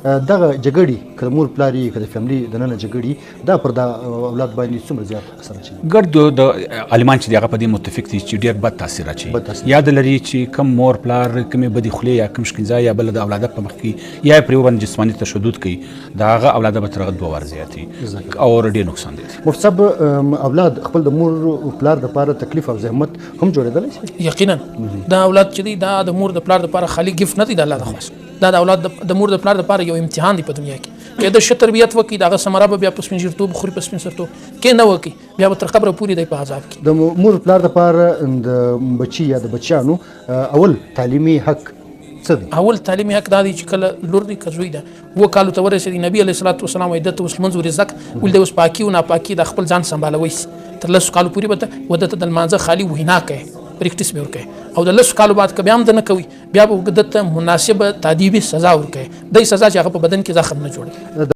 دغه جګړې که د مور پلار یې که د فیملي دننه جګړې دا پر دغه اولاد باندې څومره زیات اثر اچوي؟ ګډ د عالمان چې دي هغه په دې متفق دي چې ډېر بد تاثیر اچوي. یاد لري چې کم مور پلار کمې بدې خولې یا کم ښکنځا یا بل د اولاده په مخ کې یا پرې باندې جسماني تشدد کوي د هغه اولاده به تر هغه 2 وار زیاتي او ډېر نقصان دی. مفتي صاحب اولاد خپل د مور پلار دپاره تکلیف او زحمت هم جوړېدلی شي؟ یقینا دا اولاد چې دی دا د مور د پلار دپاره خالي ګفت نه دی د الله د خوا، دا د اولاد د مور د پلار دپاره یو امتحان دی په دنیا کې. که د ښه تربیت وکړي د هغه ثمره به بیا په سپین ږیرتوب خوري په سپین سرتوب، کې نه وکړي بیا به تر قبره پورې دی په عذاب کې. د مور پلار دپاره د بچي یا د بچیانو اول تعلیمي حق څه دی؟ اول تعلیمي حق دا دی چې کله لور دی که زوی ده 7 کالو ته ورسېدي، نبي علیه الصلاة والسلام وایي دته اوس لمونځ ورزده ولې د اوس پاکي او ناپاکي د خپل ځان سنبالوی سي. تر 10 کالو پورې به ودته د لمانځه خالي وینا کوي، پریکټیس به ورکوي، او د 10 کالو بعد که بیا هم د نه کوي بیا به دته مناسبه تادیبي سزا ورکوي، داسې سزا چې هغه په بدن کې زخم نه جوړوي.